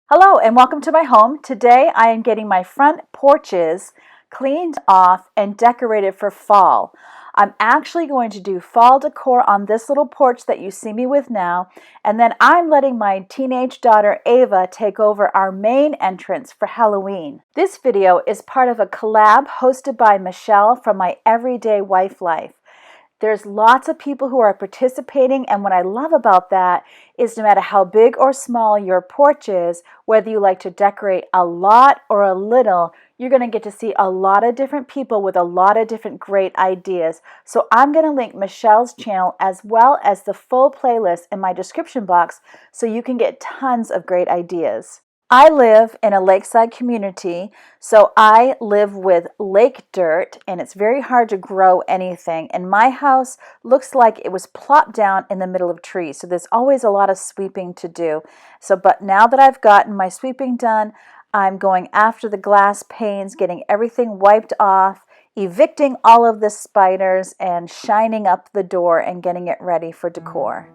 Hello and welcome to my home. Today I am getting my front porches cleaned off and decorated for fall. I'm actually going to do fall decor on this little porch that you see me with now, and then I'm letting my teenage daughter Ava take over our main entrance for Halloween. This video is part of a collab hosted by Michelle from My Everyday Wife Life. There's lots of people who are participating, and what I love about that is no matter how big or small your porch is, whether you like to decorate a lot or a little, you're going to get to see a lot of different people with a lot of different great ideas. So I'm going to link Michelle's channel as well as the full playlist in my description box so you can get tons of great ideas. I live in a lakeside community, so I live with lake dirt, and it's very hard to grow anything. And my house looks like it was plopped down in the middle of trees, so there's always a lot of sweeping to do. But now that I've gotten my sweeping done, I'm going after the glass panes, getting everything wiped off, evicting all of the spiders, and shining up the door and getting it ready for decor.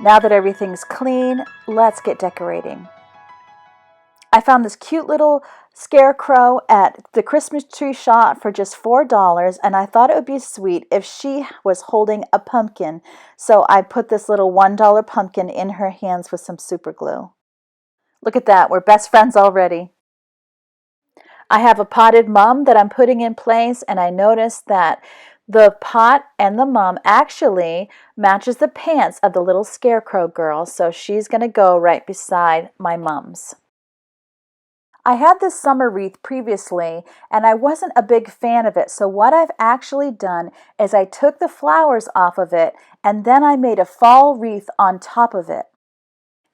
Now that everything's clean, let's get decorating. I found this cute little scarecrow at the Christmas tree shop for just $4, and I thought it would be sweet if she was holding a pumpkin. So I put this little $1 pumpkin in her hands with some super glue. Look at that, we're best friends already. I have a potted mum that I'm putting in place, and I noticed that the pot and the mum actually matches the pants of the little scarecrow girl, so she's going to go right beside my mums. I had this summer wreath previously, and I wasn't a big fan of it, so what I've actually done is I took the flowers off of it, and then I made a fall wreath on top of it.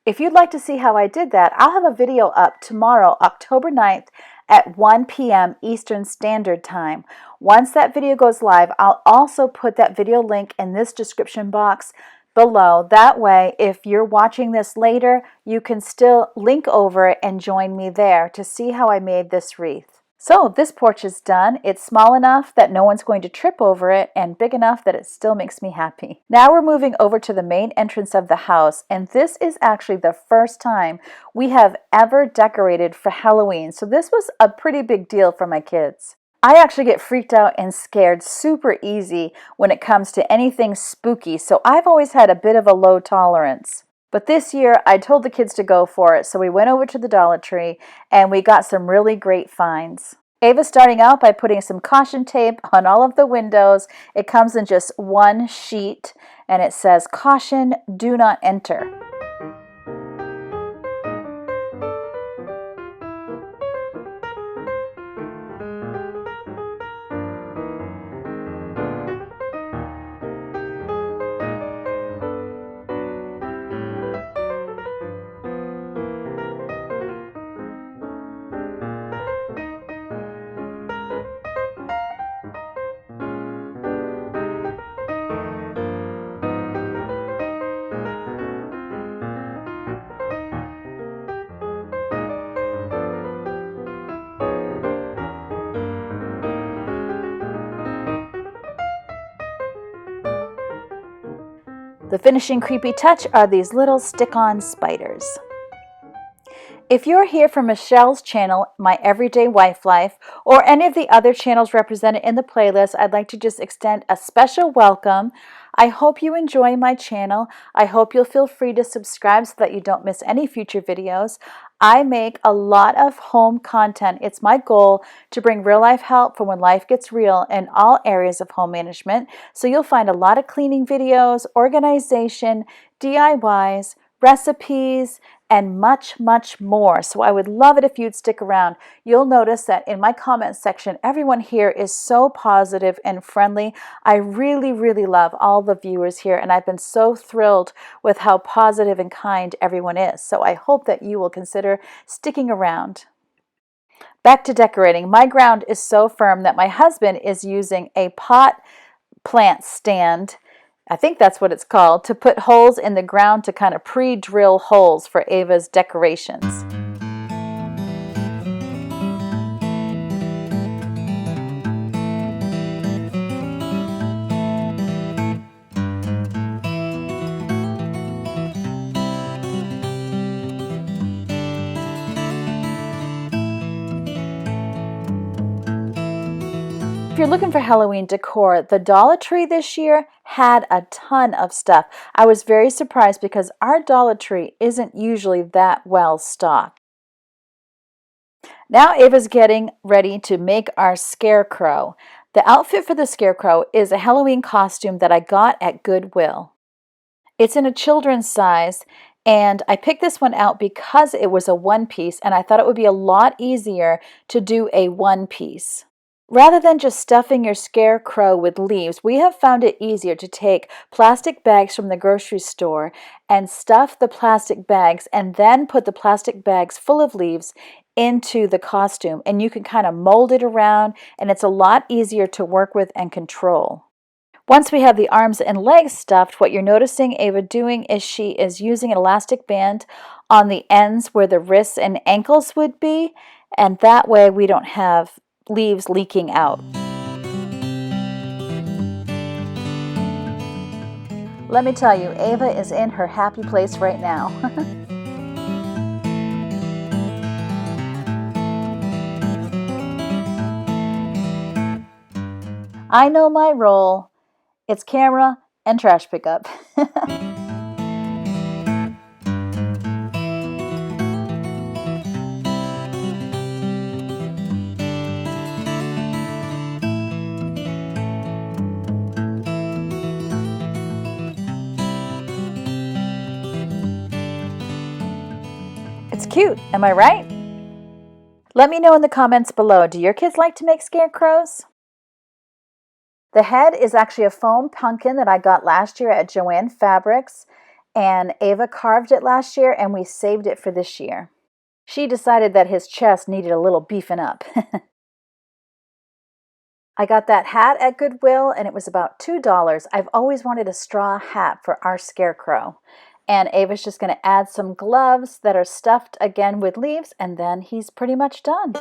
If you'd like to see how I did that, I'll have a video up tomorrow, October 9th at 1 p.m. Eastern Standard Time. Once that video goes live, I'll also put that video link in this description box below. That way, if you're watching this later, you can still link over it and join me there to see how I made this wreath. So this porch is done. It's small enough that no one's going to trip over it and big enough that it still makes me happy. Now we're moving over to the main entrance of the house, and this is actually the first time we have ever decorated for Halloween. So this was a pretty big deal for my kids. I actually get freaked out and scared super easy when it comes to anything spooky, so I've always had a bit of a low tolerance. But this year, I told the kids to go for it, so we went over to the Dollar Tree and we got some really great finds. Ava's starting out by putting some caution tape on all of the windows. It comes in just one sheet and it says, "Caution, do not enter." The finishing creepy touch are these little stick-on spiders. If you're here from Michelle's channel, My Everyday Wife Life, or any of the other channels represented in the playlist, I'd like to just extend a special welcome. I hope you enjoy my channel. I hope you'll feel free to subscribe so that you don't miss any future videos. I make a lot of home content. It's my goal to bring real life help for when life gets real in all areas of home management. So you'll find a lot of cleaning videos, organization, DIYs, recipes, and much, much more. So I would love it if you'd stick around. You'll notice that in my comment section, everyone here is so positive and friendly. I really, really love all the viewers here, and I've been so thrilled with how positive and kind everyone is. So I hope that you will consider sticking around. Back to decorating. My ground is so firm that my husband is using a pot plant stand, I think that's what it's called, to put holes in the ground to kind of pre-drill holes for Ava's decorations. If you're looking for Halloween decor, the Dollar Tree this year had a ton of stuff. I was very surprised because our Dollar Tree isn't usually that well stocked. Now Ava's getting ready to make our scarecrow. The outfit for the scarecrow is a Halloween costume that I got at Goodwill. It's in a children's size, and I picked this one out because it was a one piece, and I thought it would be a lot easier to do a one piece. Rather than just stuffing your scarecrow with leaves, we have found it easier to take plastic bags from the grocery store and stuff the plastic bags and then put the plastic bags full of leaves into the costume. And you can kind of mold it around, and it's a lot easier to work with and control. Once we have the arms and legs stuffed, what you're noticing Ava doing is she is using an elastic band on the ends where the wrists and ankles would be, and that way we don't have leaves leaking out. Let me tell you, Ava is in her happy place right now. I know my role. It's camera and trash pickup. It's cute, am I right? Let me know in the comments below, do your kids like to make scarecrows? The head is actually a foam pumpkin that I got last year at Joann Fabrics, and Ava carved it last year and we saved it for this year. She decided that his chest needed a little beefing up. I got that hat at Goodwill and it was about $2. I've always wanted a straw hat for our scarecrow. And Ava's just going to add some gloves that are stuffed again with leaves, and then he's pretty much done.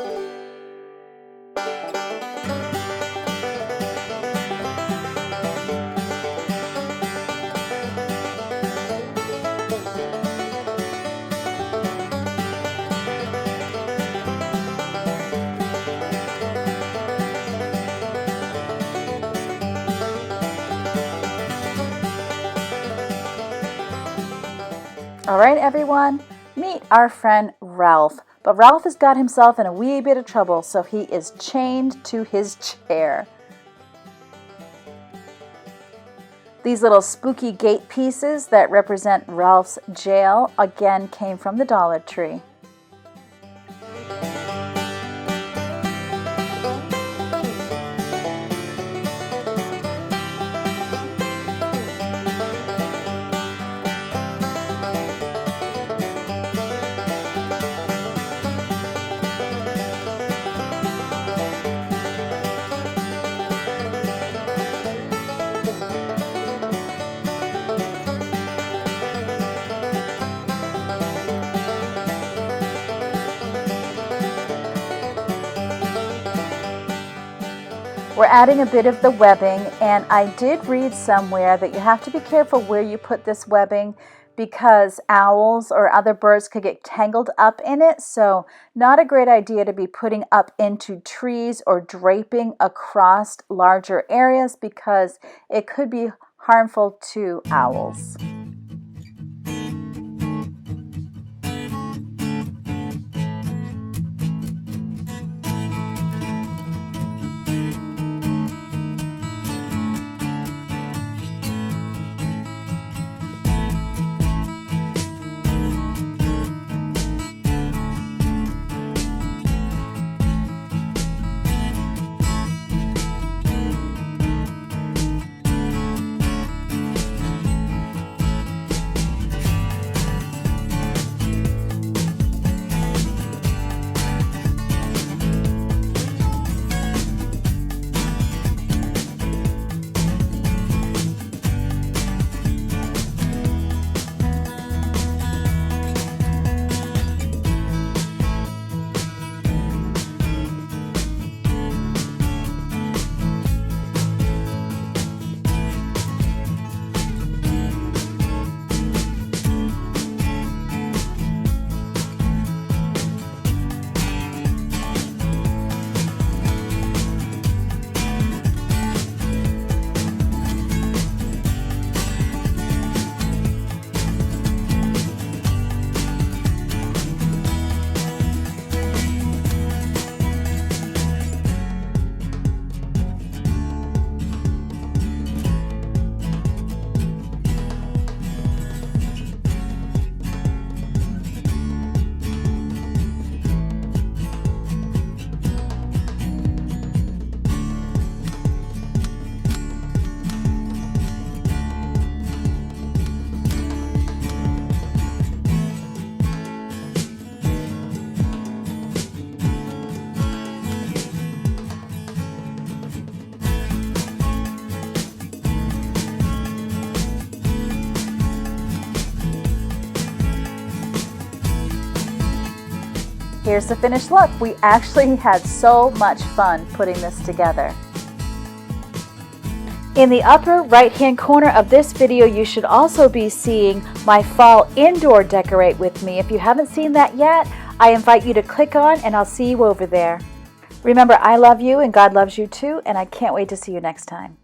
All right, everyone, meet our friend Ralph. But Ralph has got himself in a wee bit of trouble, so he is chained to his chair. These little spooky gate pieces that represent Ralph's jail again came from the Dollar Tree. We're adding a bit of the webbing, and I did read somewhere that you have to be careful where you put this webbing because owls or other birds could get tangled up in it. So not a great idea to be putting up into trees or draping across larger areas because it could be harmful to owls. Here's the finished look. We actually had so much fun putting this together. In the upper right-hand corner of this video, you should also be seeing my fall indoor decorate with me. If you haven't seen that yet, I invite you to click on and I'll see you over there. Remember, I love you and God loves you too, and I can't wait to see you next time.